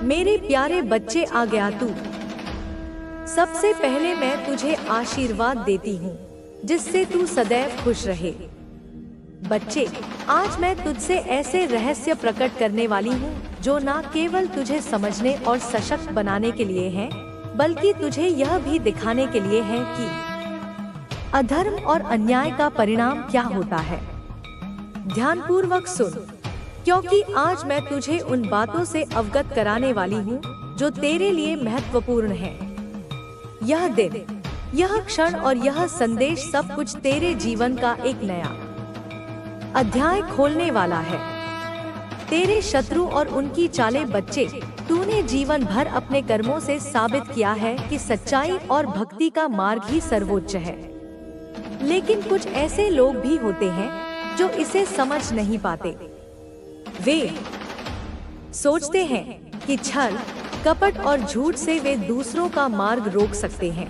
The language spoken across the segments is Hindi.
मेरे प्यारे बच्चे, आ गया तू। सबसे पहले मैं तुझे आशीर्वाद देती हूँ जिससे तू सदैव खुश रहे। बच्चे, आज मैं तुझसे ऐसे रहस्य प्रकट करने वाली हूँ जो न केवल तुझे समझने और सशक्त बनाने के लिए हैं, बल्कि तुझे यह भी दिखाने के लिए हैं कि अधर्म और अन्याय का परिणाम क्या होता है। ध्यानपूर्वक सुन, क्योंकि आज मैं तुझे उन बातों से अवगत कराने वाली हूँ जो तेरे लिए महत्वपूर्ण है। यह दिन, यह क्षण और यह संदेश सब कुछ तेरे जीवन का एक नया अध्याय खोलने वाला है। तेरे शत्रु और उनकी चालें। बच्चे, तूने जीवन भर अपने कर्मों से साबित किया है कि सच्चाई और भक्ति का मार्ग ही सर्वोच्च है। लेकिन कुछ ऐसे लोग भी होते हैं जो इसे समझ नहीं पाते। वे सोचते हैं कि छल, कपट और झूठ से वे दूसरों का मार्ग रोक सकते हैं।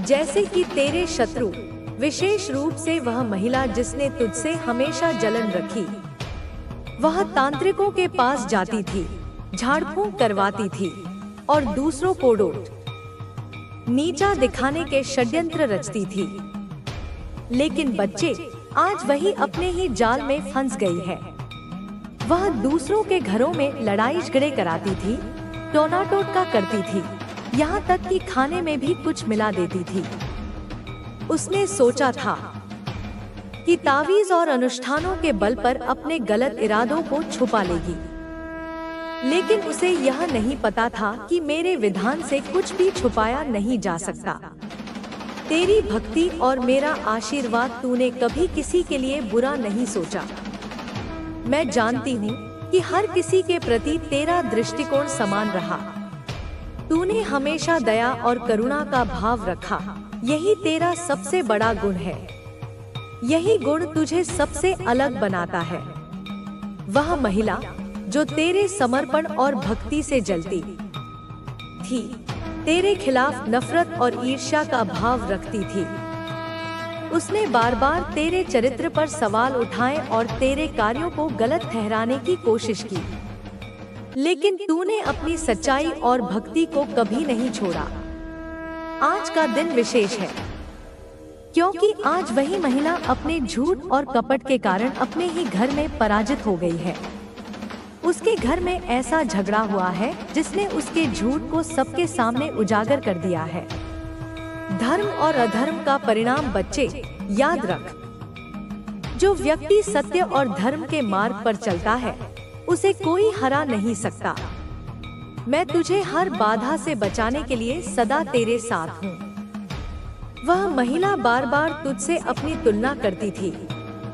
जैसे कि तेरे शत्रु, विशेष रूप से वह महिला जिसने तुझसे हमेशा जलन रखी। वह तांत्रिकों के पास जाती थी, झाड़ फूंक करवाती थी और दूसरों को नीचा दिखाने के षड्यंत्र रचती थी। लेकिन बच्चे, आज वही अपने ही जाल में फंस गई है। वह दूसरों के घरों में लड़ाई झगड़े कराती थी, टोना टोटका करती थी, यहाँ तक कि खाने में भी कुछ मिला देती थी। उसने सोचा था कि तावीज और अनुष्ठानों के बल पर अपने गलत इरादों को छुपा लेगी। लेकिन उसे यह नहीं पता था कि मेरे विधान से कुछ भी छुपाया नहीं जा सकता। तेरी भक्ति और मेरा आशीर्वाद, तूने कभी किसी के लिए बुरा नहीं सोचा। मैं जानती हूँ कि हर किसी के प्रति तेरा दृष्टिकोण समान रहा। तूने हमेशा दया और करुणा का भाव रखा। यही तेरा सबसे बड़ा गुण है। यही गुण तुझे सबसे अलग बनाता है। वह महिला जो तेरे समर्पण और भक्ति से जलती थी, तेरे खिलाफ नफरत और ईर्ष्या का भाव रखती थी। उसने बार बार तेरे चरित्र पर सवाल उठाए और तेरे कार्यों को गलत ठहराने की कोशिश की। लेकिन तूने अपनी सच्चाई और भक्ति को कभी नहीं छोड़ा। आज का दिन विशेष है क्योंकि आज वही महिला अपने झूठ और कपट के कारण अपने ही घर में पराजित हो गई है। उसके घर में ऐसा झगड़ा हुआ है जिसने उसके झूठ को सबके सामने उजागर कर दिया है। धर्म और अधर्म का परिणाम। बच्चे, याद रख, जो व्यक्ति सत्य और धर्म के मार्ग पर चलता है उसे कोई हरा नहीं सकता। मैं तुझे हर बाधा से बचाने के लिए सदा तेरे साथ हूँ। वह महिला बार बार तुझसे अपनी तुलना करती थी,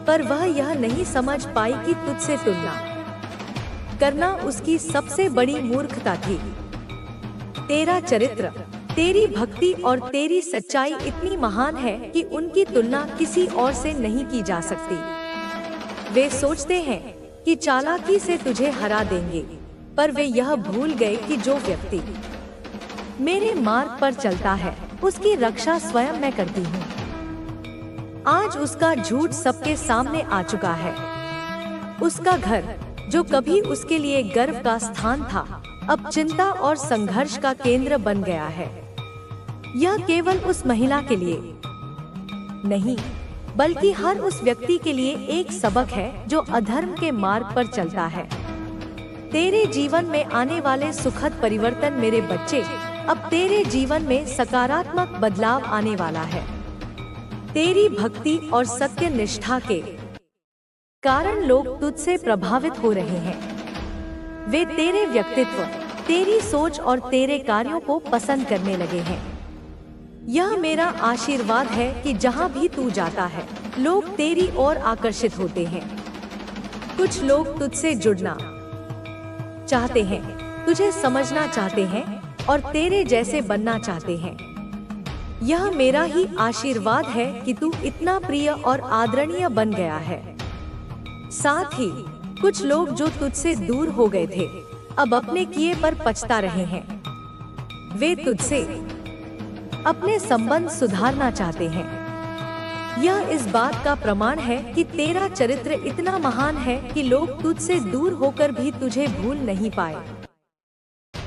पर वह यह नहीं समझ पाई कि तुझसे तुलना करना उसकी सबसे बड़ी मूर्खता थी। तेरा चरित्र, तेरी भक्ति और तेरी सच्चाई इतनी महान है कि उनकी तुलना किसी और से नहीं की जा सकती। वे सोचते हैं कि चालाकी से तुझे हरा देंगे, पर वे यह भूल गए कि जो व्यक्ति मेरे मार्ग पर चलता है उसकी रक्षा स्वयं मैं करती हूँ। आज उसका झूठ सबके सामने आ चुका है। उसका घर, जो कभी उसके लिए गर्व का स्थान था, अब चिंता और संघर्ष का केंद्र बन गया है। यह केवल उस महिला के लिए नहीं, बल्कि हर उस व्यक्ति के लिए एक सबक है जो अधर्म के मार्ग पर चलता है। तेरे जीवन में आने वाले सुखद परिवर्तन, मेरे बच्चे, अब तेरे जीवन में सकारात्मक बदलाव आने वाला है। तेरी भक्ति और सत्य निष्ठा के कारण लोग तुझसे प्रभावित हो रहे हैं। वे तेरे व्यक्तित्व, तेरी सोच और तेरे कार्यों को पसंद करने लगे हैं। यह मेरा आशीर्वाद है कि जहाँ भी तू जाता है लोग तेरी ओर आकर्षित होते हैं। कुछ लोग तुझसे जुड़ना चाहते हैं, तुझे समझना चाहते हैं और तेरे जैसे बनना चाहते हैं। यह मेरा ही आशीर्वाद है कि तू इतना प्रिय और आदरणीय बन गया है। साथ ही कुछ लोग जो तुझसे दूर हो गए थे, अब अपने किए पर पछता रहे हैं। वे तुझसे अपने संबंध सुधारना चाहते हैं। यह इस बात का प्रमाण है कि तेरा चरित्र इतना महान है कि लोग तुझसे दूर होकर भी तुझे भूल नहीं पाए।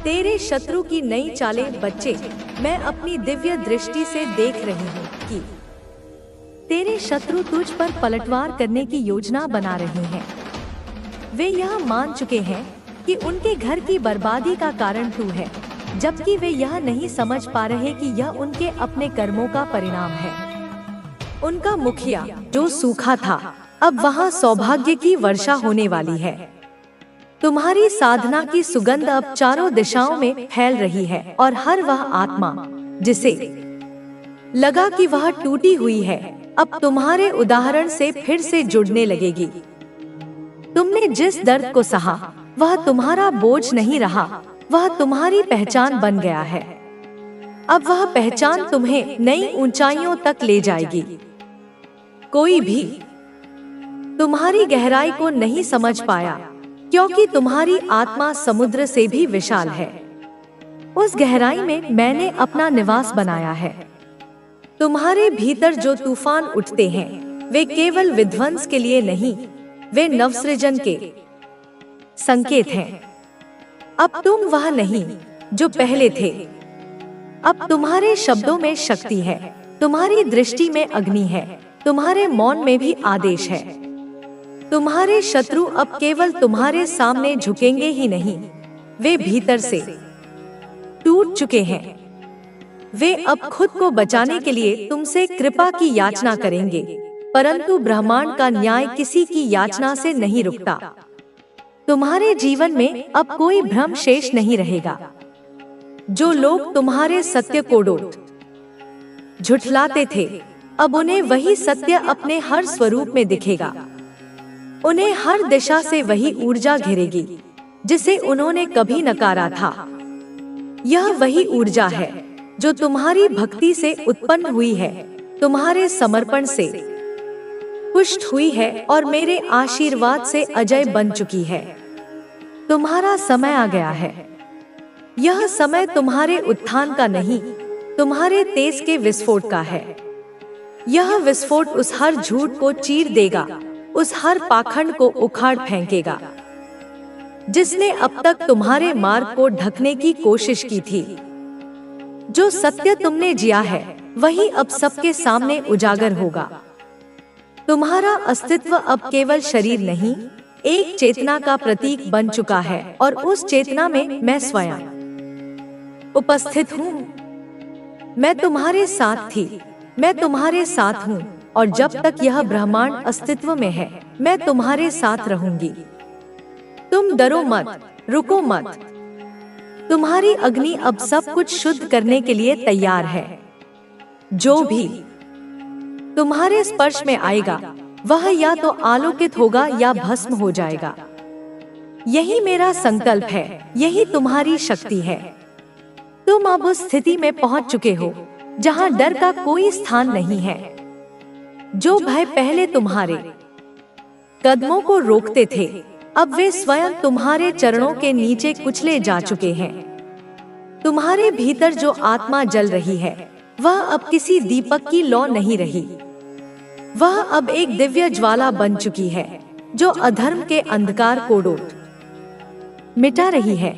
तेरे शत्रु की नई चालें बच्चे, मैं अपनी दिव्य दृष्टि से देख रही हूँ कि तेरे शत्रु तुझ पर पलटवार करने की योजना बना रहे हैं। वे यह मान चुके हैं कि उनके घर की बर्बादी का कारण तू है, जबकि वे यह नहीं समझ पा रहे कि यह उनके अपने कर्मों का परिणाम है। उनका मुखिया जो सूखा था, अब वहाँ सौभाग्य की वर्षा होने वाली है। तुम्हारी साधना की सुगंध अब चारों दिशाओं में फैल रही है और हर वह आत्मा जिसे लगा कि वह टूटी हुई है, अब तुम्हारे उदाहरण से फिर से जुड़ने लगेगी। तुमने जिस दर्द को सहा, वह तुम्हारा बोझ नहीं रहा, वह तुम्हारी पहचान बन गया है। अब वह पहचान तुम्हें नई ऊंचाइयों तक ले जाएगी। कोई भी तुम्हारी गहराई को नहीं समझ पाया, क्योंकि तुम्हारी आत्मा समुद्र से भी विशाल है। उस गहराई में मैंने अपना निवास बनाया है। तुम्हारे भीतर जो तूफान उठते हैं, वे केवल विध्वंस के लिए नहीं, वे नवसृजन के संकेत हैं। अब तुम वह नहीं जो पहले थे। अब तुम्हारे शब्दों में शक्ति है, तुम्हारी दृष्टि में अग्नि है, तुम्हारे मौन में भी आदेश है। तुम्हारे शत्रु अब केवल तुम्हारे सामने झुकेंगे ही नहीं, वे भीतर से टूट चुके हैं। वे अब खुद को बचाने के लिए तुमसे कृपा की याचना करेंगे, परंतु ब्रह्मांड का न्याय किसी की याचना से नहीं रुकता। तुम्हारे जीवन में अब कोई भ्रम शेष नहीं रहेगा। जो लोग तुम्हारे सत्य को झुठलाते थे, अब उन्हें वही सत्य अपने हर स्वरूप में दिखेगा। उन्हें हर दिशा से वही ऊर्जा घेरेगी जिसे उन्होंने कभी नकारा था। यह वही ऊर्जा है जो तुम्हारी भक्ति से उत्पन्न हुई है, तुम्हारे समर्पण से पुष्ट हुई है और मेरे आशीर्वाद से अजय बन चुकी है। तुम्हारा समय आ गया है। यह समय तुम्हारे उत्थान का नहीं, तुम्हारे तेज के विस्फोट का है। यह विस्फोट उस हर झूठ को चीर देगा, उस हर पाखंड को उखाड़ फेंकेगा जिसने अब तक तुम्हारे मार्ग को ढकने की कोशिश की थी। जो सत्य तुमने जिया है, वही अब सबके सामने उजागर होगा। तुम्हारा अस्तित्व अब केवल शरीर नहीं, एक चेतना का प्रतीक बन चुका है और उस चेतना में मैं स्वयं उपस्थित हूँ। मैं तुम्हारे साथ थी, मैं तुम्हारे साथ हूँ और जब तक यह ब्रह्मांड अस्तित्व में है, मैं तुम्हारे साथ रहूंगी। तुम डरो मत, रुको मत। तुम्हारी अग्नि अब सब कुछ शुद्ध करने के लिए तैयार है। जो भी तुम्हारे स्पर्श में आएगा, वह या तो आलोकित होगा या भस्म हो जाएगा। यही मेरा संकल्प है, यही तुम्हारी शक्ति है। तुम अब उस स्थिति में पहुंच चुके हो जहां डर का कोई स्थान नहीं है। जो भय पहले तुम्हारे कदमों को रोकते थे, अब वे स्वयं तुम्हारे चरणों के नीचे कुचले जा चुके हैं। तुम्हारे भीतर जो आत्मा जल रही है, वह अब किसी दीपक की लौ नहीं रही। वह अब एक दिव्य ज्वाला बन चुकी है, जो अधर्म के अंधकार को मिटा रही है।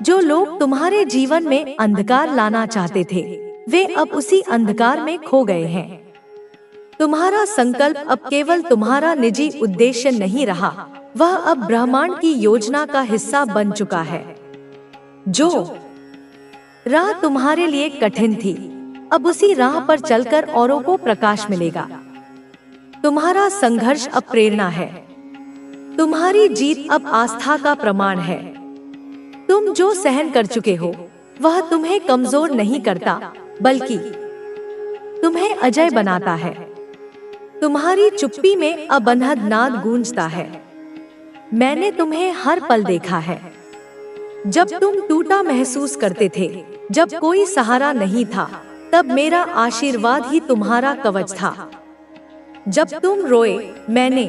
जो लोग तुम्हारे जीवन में अंधकार लाना चाहते थे, वे अब उसी अंधकार में खो गए हैं। तुम्हारा संकल्प अब केवल तुम्हारा निजी उद्देश्य नहीं रहा, वह अब ब्रह्मांड की योजना का हिस्सा बन चुका है। जो राह तुम्हारे लिए कठिन थी, अब उसी राह पर चलकर औरों को प्रकाश मिलेगा। तुम्हारा संघर्ष अब प्रेरणा है, तुम्हारी जीत अब आस्था का प्रमाण है। तुम जो सहन कर चुके हो, वह तुम्हें कमजोर नहीं करता, बल्कि तुम्हें अजय बनाता है। तुम्हारी चुप्पी में अब अनहद नाद गूंजता है। मैंने तुम्हें हर पल देखा है, जब तुम टूटा महसूस करते थे, जब कोई सहारा नहीं था, तब मेरा आशीर्वाद ही तुम्हारा कवच था। जब तुम रोए, मैंने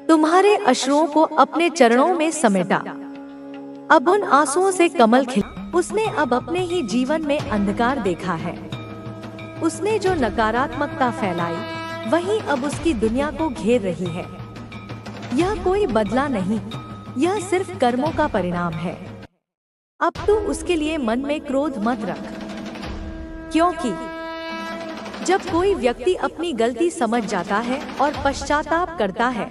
तुम्हारे अश्रुओं को अपने चरणों में समेटा। अब उन आंसुओं से कमल खिल। उसने अब अपने ही जीवन में अंधकार देखा है। उसने जो नकारात्मकता फैलाई, वही अब उसकी दुनिया को घेर रही है। यह कोई बदला नहीं, यह सिर्फ कर्मों का परिणाम है। अब तू उसके लिए मन में क्रोध मत रख, क्योंकि जब कोई व्यक्ति अपनी गलती समझ जाता है और पश्चाताप करता है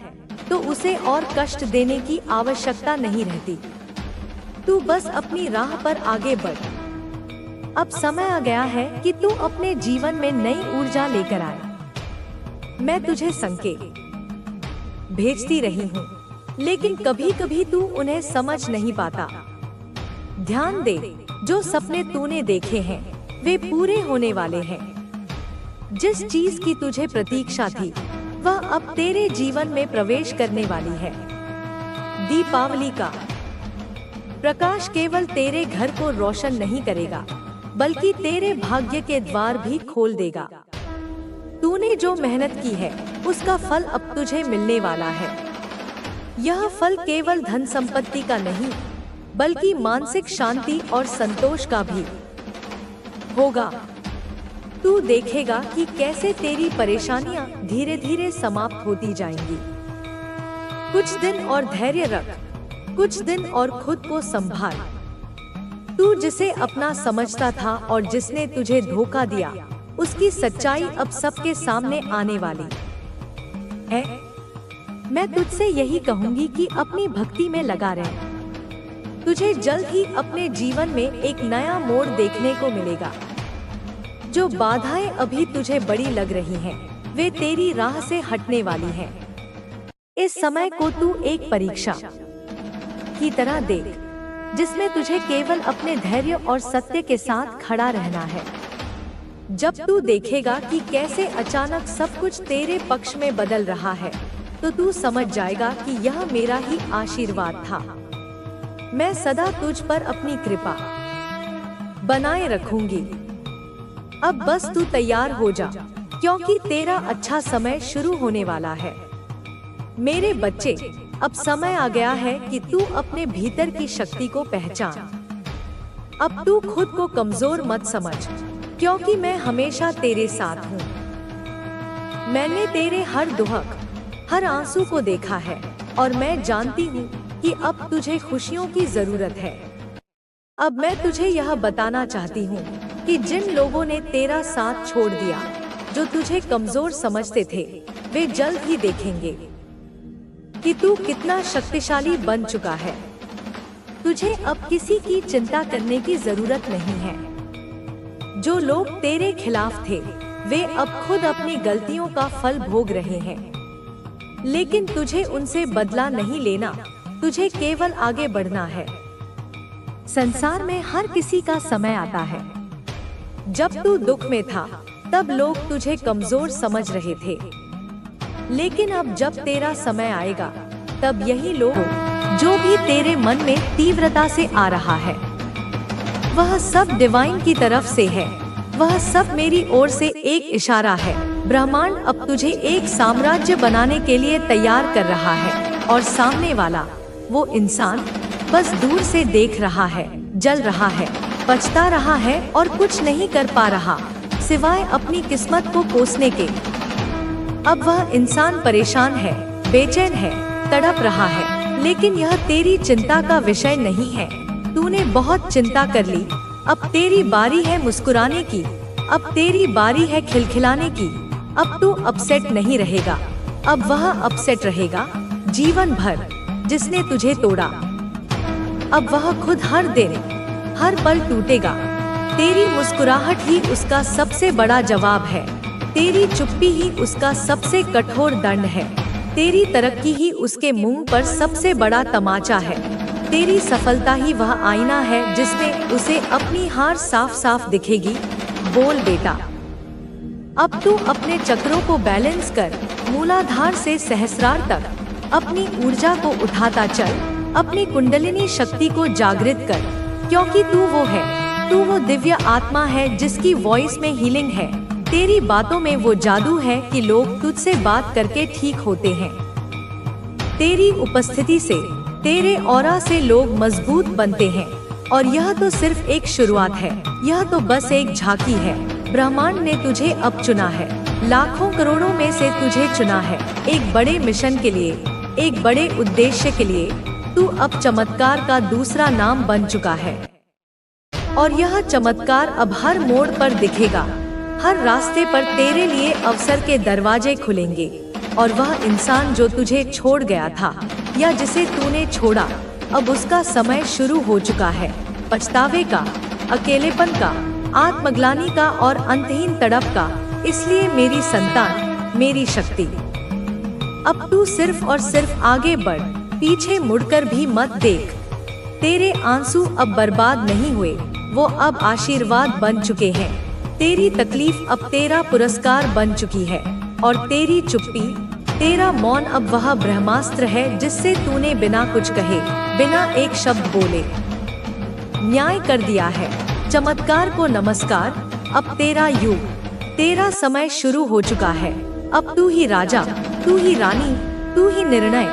तो उसे और कष्ट देने की आवश्यकता नहीं रहती। तू बस अपनी राह पर आगे बढ़। अब समय आ गया है कि तू अपने जीवन में नई ऊर्जा लेकर आए। मैं तुझे संकेत भेजती रही हूँ, लेकिन कभी कभी तू उन्हें समझ नहीं पाता। ध्यान दे, जो सपने तूने देखे हैं वे पूरे होने वाले हैं। जिस चीज की तुझे प्रतीक्षा थी वह अब तेरे जीवन में प्रवेश करने वाली है। दीपावली का प्रकाश केवल तेरे घर को रोशन नहीं करेगा, बल्कि तेरे भाग्य के द्वार भी खोल देगा। तूने जो मेहनत की है उसका फल अब तुझे मिलने वाला है। यह फल केवल धन संपत्ति का नहीं, बल्कि मानसिक शांति और संतोष का भी होगा। तू देखेगा कि कैसे तेरी परेशानियां धीरे धीरे समाप्त होती जाएंगी। कुछ दिन और धैर्य रख, कुछ दिन और खुद को संभाल। तू जिसे अपना समझता था और जिसने तुझे धोखा दिया, उसकी सच्चाई अब सबके सामने आने वाली है। मैं तुझसे यही कहूंगी कि अपनी भक्ति में लगा रह। तुझे जल्द ही अपने जीवन में एक नया मोड़ देखने को मिलेगा। जो बाधाएं अभी तुझे बड़ी लग रही हैं, वे तेरी राह से हटने वाली हैं। इस समय को तू एक परीक्षा की तरह देख, जिसमें तुझे केवल अपने धैर्य और सत्य के साथ खड़ा रहना है। जब तू देखेगा कि कैसे अचानक सब कुछ तेरे पक्ष में बदल रहा है, तो तू समझ जाएगा कि यह मेरा ही आशीर्वाद था। मैं सदा तुझ पर अपनी कृपा बनाए रखूंगी। अब बस तू तैयार हो जा, क्योंकि तेरा अच्छा समय शुरू होने वाला है। मेरे बच्चे, अब समय आ गया है कि तू अपने भीतर की शक्ति को पहचान। अब तू खुद को कमजोर मत समझ, क्योंकि मैं हमेशा तेरे साथ हूँ। मैंने तेरे हर दुहक, हर आंसू को देखा है, और मैं जानती हूँ कि अब तुझे खुशियों की जरूरत है। अब मैं तुझे यह बताना चाहती हूँ कि जिन लोगों ने तेरा साथ छोड़ दिया, जो तुझे कमजोर समझते थे, वे जल्द ही देखेंगे कि तू कितना शक्तिशाली बन चुका है। तुझे अब किसी की चिंता करने की जरूरत नहीं है। जो लोग तेरे खिलाफ थे, वे अब खुद अपनी गलतियों का फल भोग रहे हैं। लेकिन तुझे उनसे बदला नहीं लेना, तुझे केवल आगे बढ़ना है। संसार में हर किसी का समय आता है। जब तू दुख में था, तब लोग तुझे कमजोर समझ रहे थे। लेकिन अब जब तेरा समय आएगा, तब यही लोग, जो भी तेरे मन में तीव्रता से आ रहा है, वह सब डिवाइन की तरफ से है। वह सब मेरी ओर से एक इशारा है। ब्रह्मांड अब तुझे एक साम्राज्य बनाने के लिए तैयार कर रहा है, और सामने वाला वो इंसान बस दूर से देख रहा है, जल रहा है, पछता रहा है और कुछ नहीं कर पा रहा, सिवाय अपनी किस्मत को कोसने के। अब वह इंसान परेशान है, बेचैन है, तड़प रहा है, लेकिन यह तेरी चिंता का विषय नहीं है। तूने बहुत चिंता कर ली। अब तेरी बारी है मुस्कुराने की, अब तेरी बारी है खिलखिलाने की। अब तू अपसेट नहीं रहेगा, अब वह अपसेट रहेगा जीवन भर, जिसने तुझे तोड़ा। अब वह खुद हर दिन, हर पल टूटेगा। तेरी मुस्कुराहट ही उसका सबसे बड़ा जवाब है। तेरी चुप्पी ही उसका सबसे कठोर दंड है। तेरी तरक्की ही उसके मुंह पर सबसे बड़ा तमाचा है। तेरी सफलता ही वह आईना है जिसमें उसे अपनी हार साफ साफ दिखेगी। बोल बेटा, अब तू अपने चक्रों को बैलेंस कर, मूलाधार से सहस्रार तक अपनी ऊर्जा को उठाता चल। अपनी कुंडलिनी शक्ति को जागृत कर, क्योंकि तू वो है, तू वो दिव्य आत्मा है जिसकी वॉइस में हीलिंग है। तेरी बातों में वो जादू है कि लोग तुझसे बात करके ठीक होते हैं। तेरी उपस्थिति से, तेरे ऑरा से लोग मजबूत बनते हैं। और यह तो सिर्फ एक शुरुआत है, यह तो बस एक झांकी है। ब्रह्मांड ने तुझे अब चुना है, लाखों करोड़ों में से तुझे चुना है, एक बड़े मिशन के लिए, एक बड़े उद्देश्य के लिए। तू अब चमत्कार का दूसरा नाम बन चुका है। और यह चमत्कार अब हर मोड़ पर दिखेगा। हर रास्ते पर तेरे लिए अवसर के दरवाजे खुलेंगे, और वह इंसान जो तुझे छोड़ गया था या जिसे तूने छोड़ा, अब उसका समय शुरू हो चुका है। पछतावे का, अकेलेपन का, आत्मग्लानि का और अंतहीन तड़प का। इसलिए मेरी संतान, मेरी शक्ति, अब तू सिर्फ और सिर्फ आगे बढ़, पीछे मुड़कर भी मत देख। तेरे आंसू अब बर्बाद नहीं हुए, वो अब आशीर्वाद बन चुके हैं। तेरी तकलीफ अब तेरा पुरस्कार बन चुकी है, और तेरी चुप्पी, तेरा मौन अब वह ब्रह्मास्त्र है जिससे तूने बिना कुछ कहे, बिना एक शब्द बोले न्याय कर दिया है। चमत्कार को नमस्कार। अब तेरा युग, तेरा समय शुरू हो चुका है। अब तू ही राजा, तू ही रानी, तू ही निर्णय,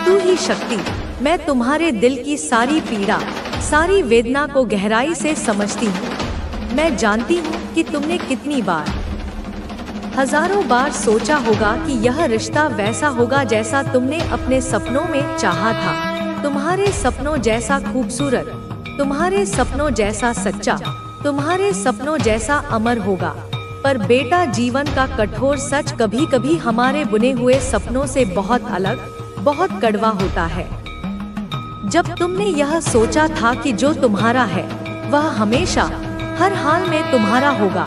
तू ही शक्ति। मैं तुम्हारे दिल की सारी पीड़ा, सारी वेदना को गहराई से समझती हूँ। मैं जानती हूँ कि तुमने कितनी बार, हजारों बार सोचा होगा कि यह रिश्ता वैसा होगा जैसा तुमने अपने सपनों में चाहा था। तुम्हारे सपनों जैसा खूबसूरत, तुम्हारे सपनों जैसा सच्चा, तुम्हारे सपनों जैसा अमर होगा। पर बेटा, जीवन का कठोर सच कभी कभी हमारे बुने हुए सपनों से बहुत अलग, बहुत कड़वा होता है। जब तुमने यह सोचा था कि जो तुम्हारा है वह हमेशा, हर हाल में तुम्हारा होगा,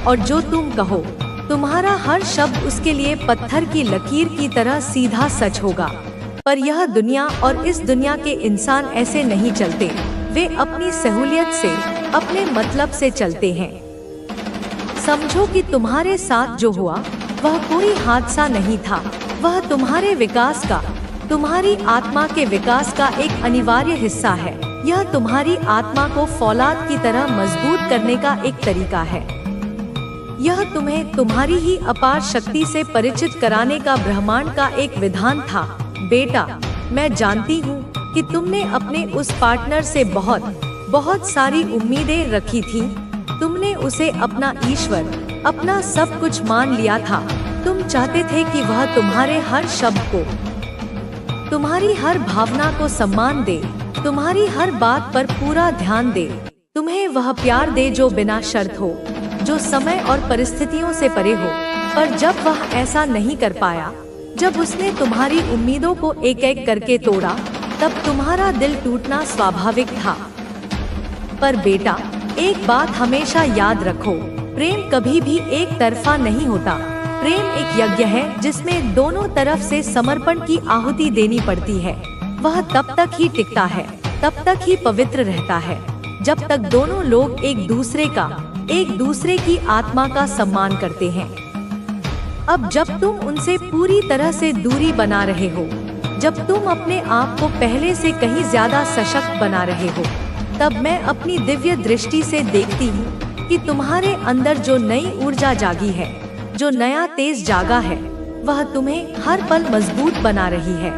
और जो तुम कहो, तुम्हारा हर शब्द उसके लिए पत्थर की लकीर की तरह सीधा सच होगा। पर यह दुनिया और इस दुनिया के इंसान ऐसे नहीं चलते। वे अपनी सहूलियत से, अपने मतलब से चलते हैं। समझो कि तुम्हारे साथ जो हुआ वह कोई हादसा नहीं था, वह तुम्हारे विकास का, तुम्हारी आत्मा के विकास का एक अनिवार्य हिस्सा है। यह तुम्हारी आत्मा को फौलाद की तरह मजबूत करने का एक तरीका है। यह तुम्हें तुम्हारी ही अपार शक्ति से परिचित कराने का ब्रह्मांड का एक विधान था। बेटा, मैं जानती हूँ कि तुमने अपने उस पार्टनर से बहुत सारी उम्मीदें रखी थी। तुमने उसे अपना ईश्वर, अपना सब कुछ मान लिया था। तुम चाहते थे कि वह तुम्हारे हर शब्द को, तुम्हारी हर भावना को सम्मान दे, तुम्हारी हर बात पर पूरा ध्यान दे, तुम्हें वह प्यार दे जो बिना शर्त हो, जो समय और परिस्थितियों से परे हो। पर जब वह ऐसा नहीं कर पाया, जब उसने तुम्हारी उम्मीदों को एक एक करके तोड़ा, तब तुम्हारा दिल टूटना स्वाभाविक था। पर बेटा, एक बात हमेशा याद रखो, प्रेम कभी भी एक तरफा नहीं होता। प्रेम एक यज्ञ है जिसमें दोनों तरफ से समर्पण की आहुति देनी पड़ती है। वह तब तक ही टिकता है, तब तक ही पवित्र रहता है, जब तक दोनों लोग एक दूसरे की आत्मा का सम्मान करते हैं। अब जब तुम उनसे पूरी तरह से दूरी बना रहे हो, जब तुम अपने आप को पहले से कहीं ज्यादा सशक्त बना रहे हो, तब मैं अपनी दिव्य दृष्टि से देखती हूँ कि तुम्हारे अंदर जो नई ऊर्जा जागी है, जो नया तेज जागा है, वह तुम्हें हर पल मजबूत बना रही है।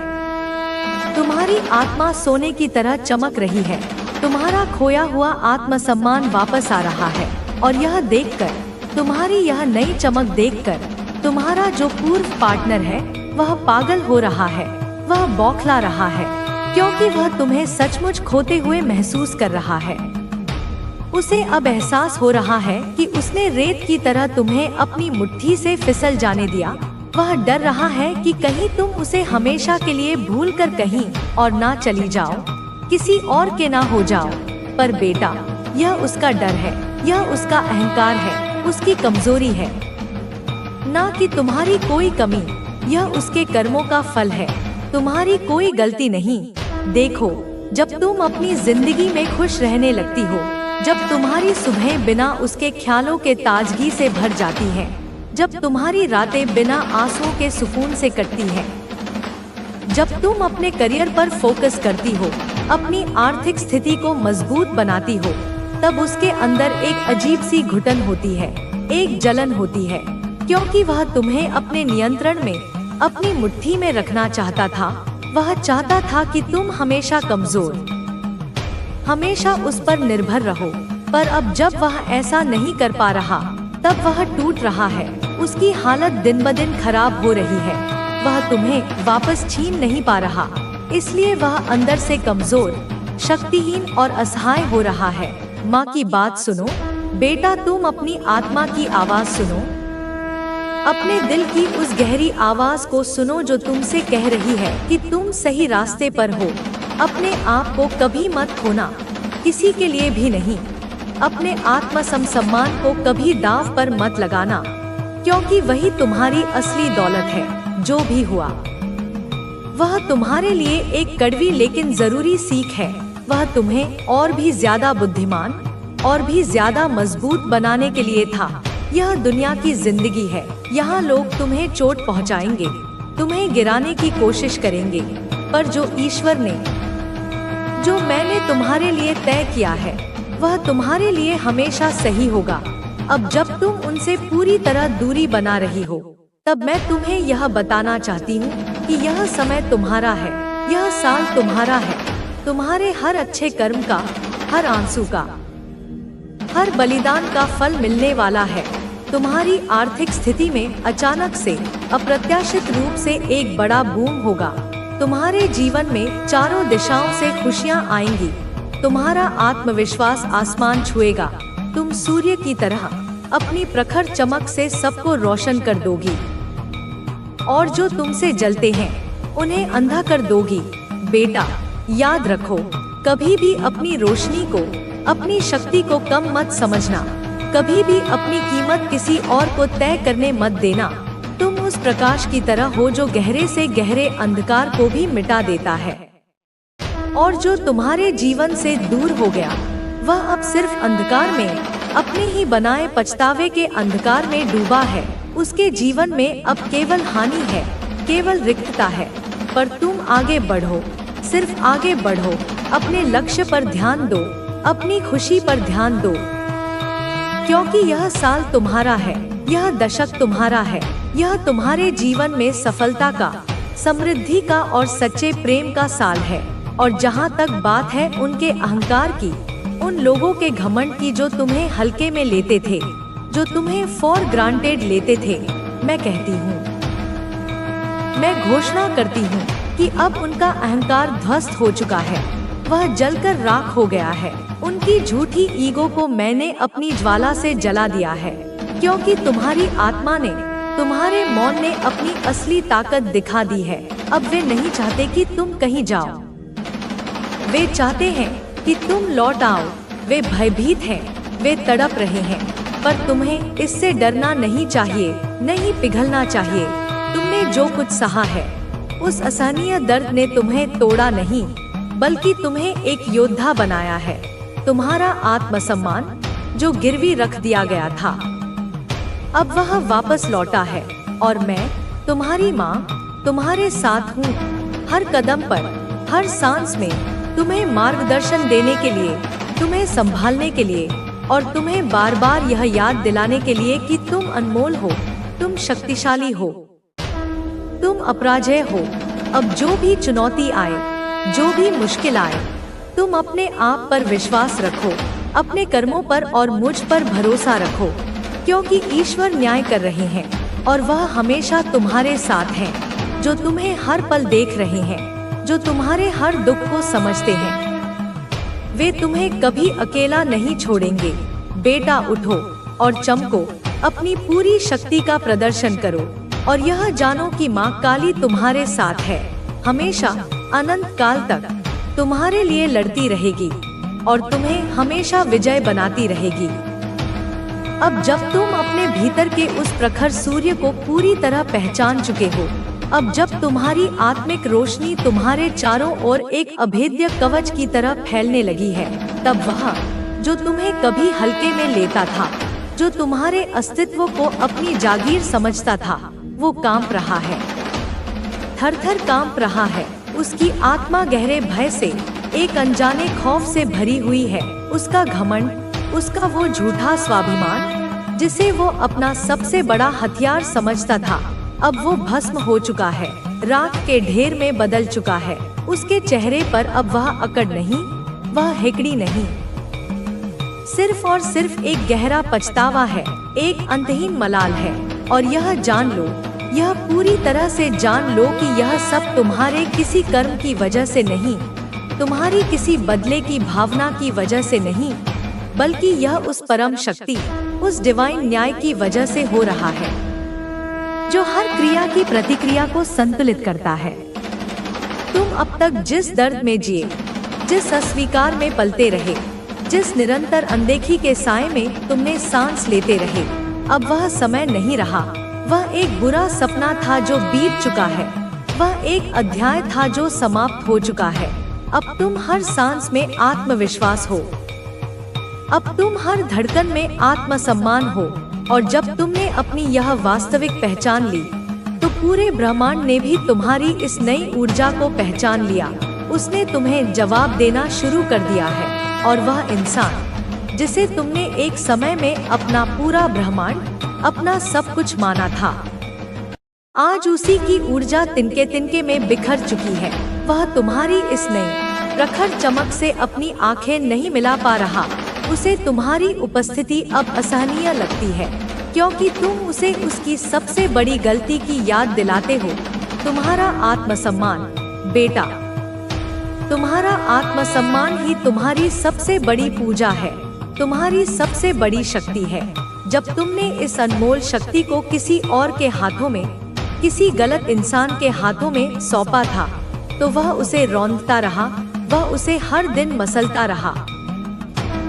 तुम्हारी आत्मा सोने की तरह चमक रही है। तुम्हारा खोया हुआ आत्मसम्मान वापस आ रहा है, और यह देखकर, तुम्हारी यह नई चमक देखकर, तुम्हारा जो पूर्व पार्टनर है वह पागल हो रहा है, वह बौखला रहा है, क्योंकि वह तुम्हें सचमुच खोते हुए महसूस कर रहा है। उसे अब एहसास हो रहा है कि उसने रेत की तरह तुम्हें अपनी मुट्ठी से फिसल जाने दिया। वह डर रहा है कि कहीं तुम उसे हमेशा के लिए भूलकर कहीं और ना चली जाओ, किसी और के ना हो जाओ। पर बेटा, यह उसका डर है, यह उसका अहंकार है, उसकी कमजोरी है, ना कि तुम्हारी कोई कमी। यह उसके कर्मों का फल है, तुम्हारी कोई गलती नहीं। देखो, जब तुम अपनी जिंदगी में खुश रहने लगती हो, जब तुम्हारी सुबह बिना उसके ख्यालों के ताजगी से भर जाती हैं, जब तुम्हारी रातें बिना आंसुओं के सुकून से कटती हैं, जब तुम अपने करियर पर फोकस करती हो, अपनी आर्थिक स्थिति को मजबूत बनाती हो, तब उसके अंदर एक अजीब सी घुटन होती है, एक जलन होती है, क्योंकि वह तुम्हें अपने नियंत्रण में, अपनी मुट्ठी में रखना चाहता था। वह चाहता था कि तुम हमेशा कमजोर, हमेशा उस पर निर्भर रहो। पर अब जब वह ऐसा नहीं कर पा रहा, तब वह टूट रहा है। उसकी हालत दिन ब दिन खराब हो रही है। वह तुम्हें वापस छीन नहीं पा रहा, इसलिए वह अंदर से कमजोर, शक्तिहीन और असहाय हो रहा है। माँ की बात सुनो। बेटा, तुम अपनी आत्मा की आवाज सुनो। अपने दिल की उस गहरी आवाज को सुनो जो तुमसे कह रही है कि तुम सही रास्ते पर हो। अपने आप को कभी मत खोना, किसी के लिए भी नहीं। अपने आत्मसम्मान को कभी दांव पर मत लगाना, क्योंकि वही तुम्हारी असली दौलत है। जो भी हुआ वह तुम्हारे लिए एक कड़वी लेकिन जरूरी सीख है। वह तुम्हें और भी ज्यादा बुद्धिमान और भी ज्यादा मजबूत बनाने के लिए था। यह दुनिया की जिंदगी है। यहाँ लोग तुम्हें चोट पहुँचाएंगे, तुम्हें गिराने की कोशिश करेंगे, पर जो ईश्वर ने, जो मैंने तुम्हारे लिए तय किया है, वह तुम्हारे लिए हमेशा सही होगा। अब जब तुम उनसे पूरी तरह दूरी बना रही हो, तब मैं तुम्हें यह बताना चाहती हूँ कि यह समय तुम्हारा है, यह साल तुम्हारा है। तुम्हारे हर अच्छे कर्म का, हर आंसू का, हर बलिदान का फल मिलने वाला है। तुम्हारी आर्थिक स्थिति में अचानक से, अप्रत्याशित रूप से एक बड़ा बूम होगा। तुम्हारे जीवन में चारों दिशाओं से खुशियाँ आएंगी। तुम्हारा आत्मविश्वास आसमान छुएगा। तुम सूर्य की तरह अपनी प्रखर चमक से सबको रोशन कर दोगी, और जो तुमसे जलते हैं उन्हें अंधा कर दोगी। बेटा, याद रखो, कभी भी अपनी रोशनी को, अपनी शक्ति को कम मत समझना। कभी भी अपनी कीमत किसी और को तय करने मत देना। तुम उस प्रकाश की तरह हो जो गहरे से गहरे अंधकार को भी मिटा देता है, और जो तुम्हारे जीवन से दूर हो गया वह अब सिर्फ अंधकार में, अपने ही बनाए पछतावे के अंधकार में डूबा है। उसके जीवन में अब केवल हानि है, केवल रिक्तता है। पर तुम आगे बढ़ो, सिर्फ आगे बढ़ो। अपने लक्ष्य पर ध्यान दो, अपनी खुशी पर ध्यान दो, क्योंकि यह साल तुम्हारा है, यह दशक तुम्हारा है। यह तुम्हारे जीवन में सफलता का, समृद्धि का और सच्चे प्रेम का साल है। और जहाँ तक बात है उनके अहंकार की, उन लोगों के घमंड की जो तुम्हें हल्के में लेते थे, जो तुम्हें फॉर ग्रांटेड लेते थे, मैं कहती हूँ, मैं घोषणा करती हूँ कि अब उनका अहंकार ध्वस्त हो चुका है। वह जलकर राख हो गया है। उनकी झूठी ईगो को मैंने अपनी ज्वाला से जला दिया है, क्योंकि तुम्हारी आत्मा ने, तुम्हारे मौन ने अपनी असली ताकत दिखा दी है। अब वे नहीं चाहते कि तुम कहीं जाओ, वे चाहते हैं कि तुम लौट आओ। वे भयभीत हैं, वे तड़प रहे हैं, पर तुम्हें इससे डरना नहीं चाहिए, नहीं पिघलना चाहिए। तुमने जो कुछ सहा है, उस असहनीय दर्द ने तुम्हें तोड़ा नहीं, बल्कि तुम्हें एक योद्धा बनाया है। तुम्हारा आत्मसम्मान जो गिरवी रख दिया गया था, अब वह वापस लौटा है। और मैं, तुम्हारी माँ, तुम्हारे साथ हूँ, हर कदम पर, हर सांस में, तुम्हें मार्गदर्शन देने के लिए, तुम्हें संभालने के लिए, और तुम्हें बार बार यह याद दिलाने के लिए कि तुम अनमोल हो, तुम शक्तिशाली हो, तुम अपराजेय हो। अब जो भी चुनौती आए, जो भी मुश्किल आए, तुम अपने आप पर विश्वास रखो, अपने कर्मों पर और मुझ पर भरोसा रखो, क्योंकि ईश्वर न्याय कर रहे हैं और वह हमेशा तुम्हारे साथ हैं, जो तुम्हें हर पल देख रहे हैं, जो तुम्हारे हर दुख को समझते हैं। वे तुम्हें कभी अकेला नहीं छोड़ेंगे। बेटा, उठो और चमको, अपनी पूरी शक्ति का प्रदर्शन करो, और यह जानो कि माँ काली तुम्हारे साथ है, हमेशा, अनंत काल तक तुम्हारे लिए लड़ती रहेगी और तुम्हें हमेशा विजय बनाती रहेगी। अब जब तुम अपने भीतर के उस प्रखर सूर्य को पूरी तरह पहचान चुके हो, अब जब तुम्हारी आत्मिक रोशनी तुम्हारे चारों ओर एक अभेद्य कवच की तरह फैलने लगी है, तब वह जो तुम्हें कभी हल्के में लेता था, जो तुम्हारे अस्तित्व को अपनी जागीर समझता था, वो कांप रहा है, थर-थर कांप रहा है। उसकी आत्मा गहरे भय से, एक अनजाने खौफ से भरी हुई है। उसका घमंड, उसका वो झूठा स्वाभिमान जिसे वो अपना सबसे बड़ा हथियार समझता था, अब वो भस्म हो चुका है, राख के ढेर में बदल चुका है। उसके चेहरे पर अब वह अकड़ नहीं, वह हिकड़ी नहीं, सिर्फ और सिर्फ एक गहरा पछतावा है, एक अंतहीन मलाल है। और यह जान लो, यह पूरी तरह से जान लो कि यह सब तुम्हारे किसी कर्म की वजह से नहीं, तुम्हारी किसी बदले की भावना की वजह से नहीं, बल्कि यह उस परम शक्ति, उस डिवाइन न्याय की वजह से हो रहा है जो हर क्रिया की प्रतिक्रिया को संतुलित करता है। तुम अब तक जिस दर्द में जिए, जिस अस्वीकार में पलते रहे, जिस निरंतर अनदेखी के साए में तुमने सांस लेते रहे, अब वह समय नहीं रहा। वह एक बुरा सपना था जो बीत चुका है। वह एक अध्याय था जो समाप्त हो चुका है। अब तुम हर सांस में आत्मविश्वास हो। अब तुम हर धड़कन में आत्मसम्मान हो। और जब तुमने अपनी यह वास्तविक पहचान ली, तो पूरे ब्रह्मांड ने भी तुम्हारी इस नई ऊर्जा को पहचान लिया। उसने तुम्हें जवाब देना शुरू कर दिया है। और वह इंसान जिसे तुमने एक समय में अपना पूरा ब्रह्मांड, अपना सब कुछ माना था, आज उसी की ऊर्जा तिनके तिनके में बिखर चुकी है। वह तुम्हारी इस नई प्रखर चमक से अपनी आंखें नहीं मिला पा रहा। उसे तुम्हारी उपस्थिति अब असहनीय लगती है, क्योंकि तुम उसे उसकी सबसे बड़ी गलती की याद दिलाते हो। तुम्हारा आत्मसम्मान, बेटा, तुम्हारा आत्मसम्मान ही तुम्हारी सबसे बड़ी पूजा है, तुम्हारी सबसे बड़ी शक्ति है। जब तुमने इस अनमोल शक्ति को किसी और के हाथों में, किसी गलत इंसान के हाथों में सौंपा था, तो वह उसे रौंदता रहा, वह उसे हर दिन मसलता रहा।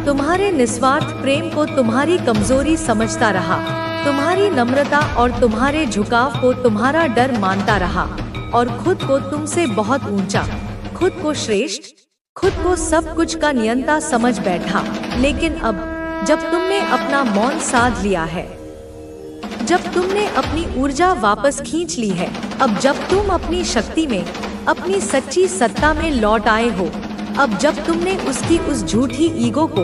तुम्हारे निस्वार्थ प्रेम को तुम्हारी कमजोरी समझता रहा, तुम्हारी नम्रता और तुम्हारे झुकाव को तुम्हारा डर मानता रहा, और खुद को तुमसे बहुत ऊंचा, खुद को श्रेष्ठ, खुद को सब कुछ का नियंता समझ बैठा। लेकिन अब जब तुमने अपना मौन साध लिया है, जब तुमने अपनी ऊर्जा वापस खींच ली है, अब जब तुम अपनी शक्ति में, अपनी सच्ची सत्ता में लौट आए हो, अब जब तुमने उसकी उस झूठी ईगो को,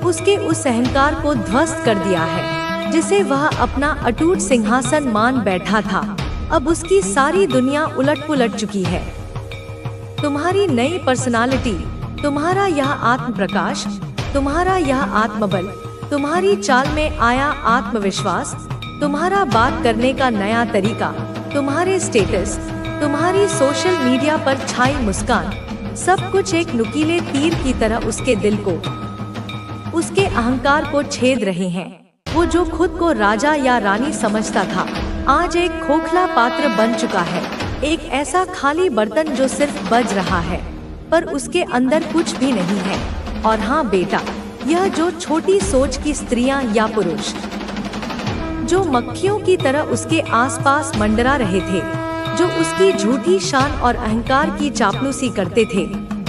उसके उस अहंकार को ध्वस्त कर दिया है जिसे वह अपना अटूट सिंहासन मान बैठा था, अब उसकी सारी दुनिया उलट पुलट चुकी है। तुम्हारी नई पर्सनालिटी, तुम्हारा यह आत्म प्रकाश, तुम्हारा यह आत्मबल, तुम्हारी चाल में आया आत्मविश्वास, तुम्हारा बात करने का नया तरीका, तुम्हारे स्टेटस, तुम्हारी सोशल मीडिया पर छाई मुस्कान, सब कुछ एक नुकीले तीर की तरह उसके दिल को, उसके अहंकार को छेद रहे हैं। वो जो खुद को राजा या रानी समझता था, आज एक खोखला पात्र बन चुका है, एक ऐसा खाली बर्तन जो सिर्फ बज रहा है, पर उसके अंदर कुछ भी नहीं है। और हाँ बेटा, यह जो छोटी सोच की स्त्रियां या पुरुष जो मक्खियों की तरह उसके आसपास मंडरा रहे थे, जो उसकी झूठी शान और अहंकार की चापलूसी करते थे,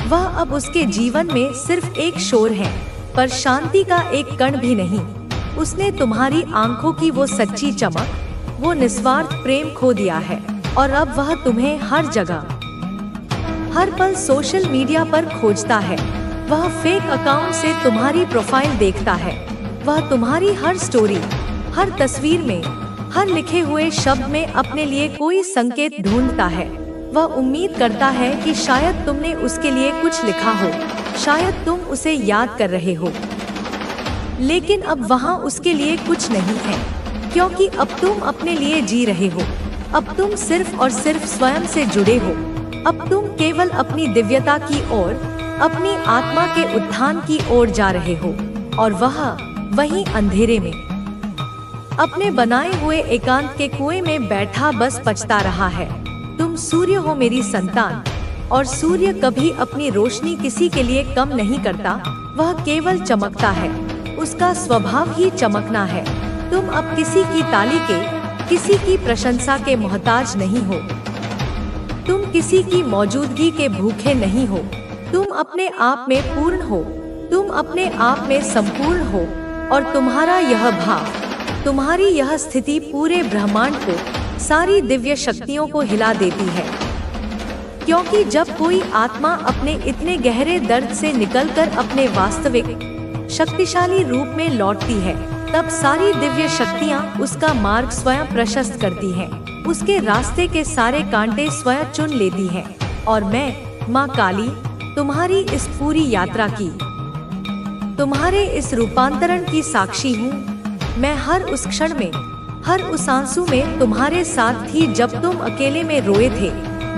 वह अब उसके जीवन में सिर्फ एक शोर है, पर शांति का एक कण भी नहीं। उसने तुम्हारी आंखों की वो सच्ची चमक, वो निस्वार्थ प्रेम खो दिया है, और अब वह तुम्हें हर जगह, हर पल सोशल मीडिया पर खोजता है। वह फेक अकाउंट से तुम्हारी प्रोफाइल देखता है, वह तुम्हारी हर स्टोरी, हर तस्वीर में, हर लिखे हुए शब्द में अपने लिए कोई संकेत ढूंढता है। वह उम्मीद करता है कि शायद तुमने उसके लिए कुछ लिखा हो, शायद तुम उसे याद कर रहे हो, लेकिन अब वहाँ उसके लिए कुछ नहीं है, क्योंकि अब तुम अपने लिए जी रहे हो। अब तुम सिर्फ और सिर्फ स्वयं से जुड़े हो। अब तुम केवल अपनी दिव्यता की ओर, अपनी आत्मा के उत्थान की ओर जा रहे हो, और वह वहीं अंधेरे में, अपने बनाए हुए एकांत के कुएं में बैठा बस पछता रहा है। तुम सूर्य हो मेरी संतान, और सूर्य कभी अपनी रोशनी किसी के लिए कम नहीं करता, वह केवल चमकता है, उसका स्वभाव ही चमकना है। तुम अब किसी की ताली के, किसी की प्रशंसा के मोहताज नहीं हो, तुम किसी की मौजूदगी के भूखे नहीं हो, तुम अपने आप में पूर्ण हो, तुम अपने आप में संपूर्ण हो, और तुम्हारा यह भाव, तुम्हारी यह स्थिति पूरे ब्रह्मांड को, सारी दिव्य शक्तियों को हिला देती है। क्योंकि जब कोई आत्मा अपने इतने गहरे दर्द से निकलकर अपने वास्तविक शक्तिशाली रूप में लौटती है, तब सारी दिव्य शक्तियाँ उसका मार्ग स्वयं प्रशस्त करती हैं, उसके रास्ते के सारे कांटे स्वयं चुन लेती हैं। और मैं, माँ काली, तुम्हारी इस पूरी यात्रा की, तुम्हारे इस रूपांतरण की साक्षी हूँ। मैं हर उस क्षण में, हर उस आंसू में तुम्हारे साथ थी, जब तुम अकेले में रोए थे,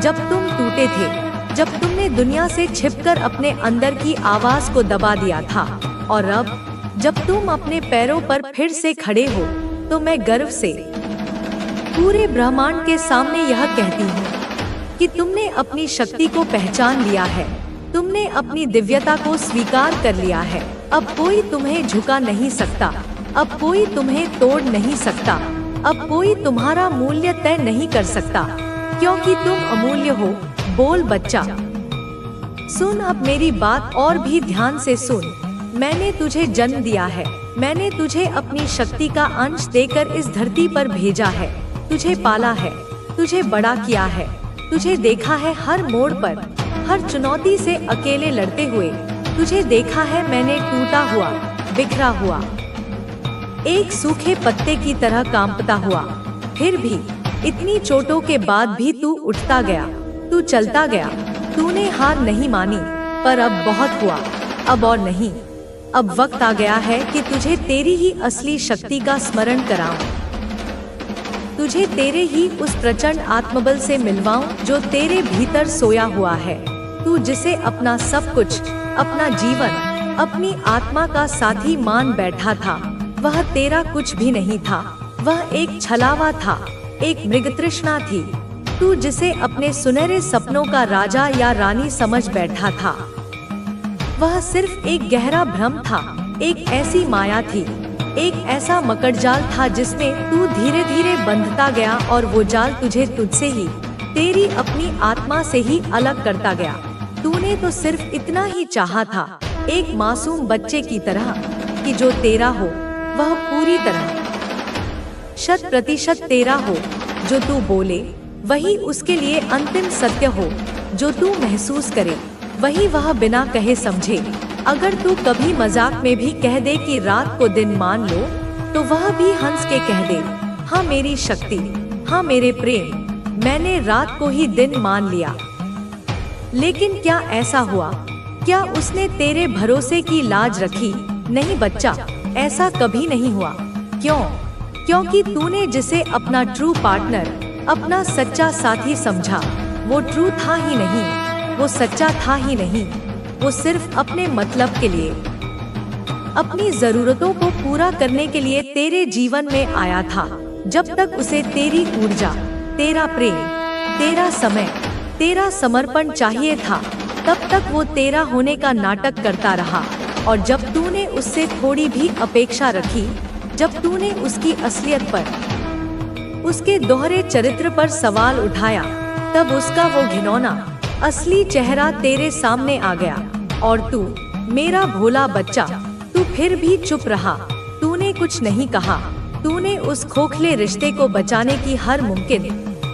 जब तुम टूटे थे, जब तुमने दुनिया से छिपकर अपने अंदर की आवाज को दबा दिया था। और अब जब तुम अपने पैरों पर फिर से खड़े हो तो मैं गर्व से पूरे ब्रह्मांड के सामने यह कहती हूँ कि तुमने अपनी शक्ति को पहचान लिया है, तुमने अपनी दिव्यता को स्वीकार कर लिया है। अब कोई तुम्हें झुका नहीं सकता, अब कोई तुम्हें तोड़ नहीं सकता, अब कोई तुम्हारा मूल्य तय नहीं कर सकता, क्योंकि तुम अमूल्य हो। बोल बच्चा, सुन अब मेरी बात और भी ध्यान से सुन। मैंने तुझे जन्म दिया है, मैंने तुझे अपनी शक्ति का अंश देकर इस धरती पर भेजा है, तुझे पाला है, तुझे बड़ा किया है, तुझे देखा है हर मोड़ पर, हर चुनौती से अकेले लड़ते हुए, तुझे देखा है मैंने टूटा हुआ, बिखरा हुआ, एक सूखे पत्ते की तरह कांपता हुआ। फिर भी इतनी चोटों के बाद भी तू उठता गया, तू चलता गया, तूने हार नहीं मानी। पर अब बहुत हुआ, अब और नहीं। अब वक्त आ गया है कि तुझे तेरी ही असली शक्ति का स्मरण कराऊं, तुझे तेरे ही उस प्रचंड आत्मबल से मिलवाऊं जो तेरे भीतर सोया हुआ है। तू जिसे अपना सब कुछ, अपना जीवन, अपनी आत्मा का साथी मान बैठा था, वह तेरा कुछ भी नहीं था, वह एक छलावा था, एक मृगतृष्णा थी। तू जिसे अपने सुनहरे सपनों का राजा या रानी समझ बैठा था, वह सिर्फ एक गहरा भ्रम था, एक ऐसी माया थी, एक ऐसा मकड़जाल था जिसमें तू धीरे धीरे बंधता गया और वो जाल तुझे तुझसे ही, तेरी अपनी आत्मा से ही अलग करता गया। तूने तो सिर्फ इतना ही चाहा था, एक मासूम बच्चे की तरह, कि जो तेरा हो वह पूरी तरह 100% तेरा हो। जो तू बोले वही उसके लिए अंतिम सत्य हो, जो तू महसूस करे वही वह बिना कहे समझे। अगर तू कभी मजाक में भी कह दे कि रात को दिन मान लो, तो वह भी हंस के कह दे, हाँ मेरी शक्ति, हाँ मेरे प्रेम, मैंने रात को ही दिन मान लिया। लेकिन क्या ऐसा हुआ? क्या उसने तेरे भरोसे की लाज रखी? नहीं बच्चा, ऐसा कभी नहीं हुआ। क्यों? क्योंकि तूने जिसे अपना ट्रू पार्टनर, अपना सच्चा साथी समझा, वो ट्रू था ही नहीं, वो सच्चा था ही नहीं। वो सिर्फ अपने मतलब के लिए, अपनी जरूरतों को पूरा करने के लिए तेरे जीवन में आया था। जब तक उसे तेरी ऊर्जा, तेरा प्रेम, तेरा समय, तेरा समर्पण चाहिए था, तब तक वो तेरा होने का नाटक करता रहा। और जब तूने उससे थोड़ी भी अपेक्षा रखी, जब तूने उसकी असलियत पर, उसके दोहरे चरित्र पर सवाल उठाया, तब उसका वो घिनौना असली चेहरा तेरे सामने आ गया। और तू, मेरा भोला बच्चा, तू फिर भी चुप रहा, तूने कुछ नहीं कहा। तूने उस खोखले रिश्ते को बचाने की हर मुमकिन,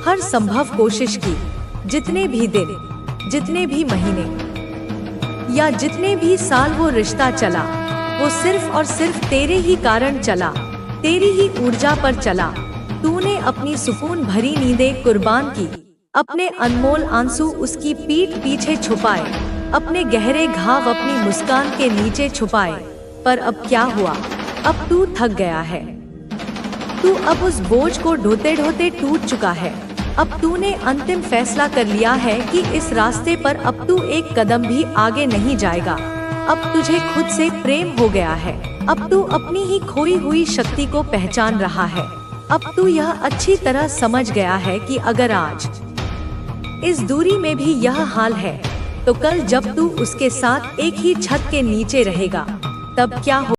हर संभव कोशिश की। जितने भी दिन, जितने भी महीने या जितने भी साल वो रिश्ता चला, वो सिर्फ और सिर्फ तेरे ही कारण चला, तेरी ही ऊर्जा पर चला। तूने अपनी सुकून भरी नींदें कुर्बान की, अपने अनमोल आंसू उसकी पीठ पीछे छुपाए, अपने गहरे घाव अपनी मुस्कान के नीचे छुपाए। पर अब क्या हुआ? अब तू थक गया है, तू अब उस बोझ को ढोते ढोते टूट चुका है। अब तूने अंतिम फैसला कर लिया है कि इस रास्ते पर अब तू एक कदम भी आगे नहीं जाएगा। अब तुझे खुद से प्रेम हो गया है, अब तू अपनी ही खोई हुई शक्ति को पहचान रहा है। अब तू यह अच्छी तरह समझ गया है कि अगर आज इस दूरी में भी यह हाल है, तो कल जब तू उसके साथ एक ही छत के नीचे रहेगा, तब क्या हो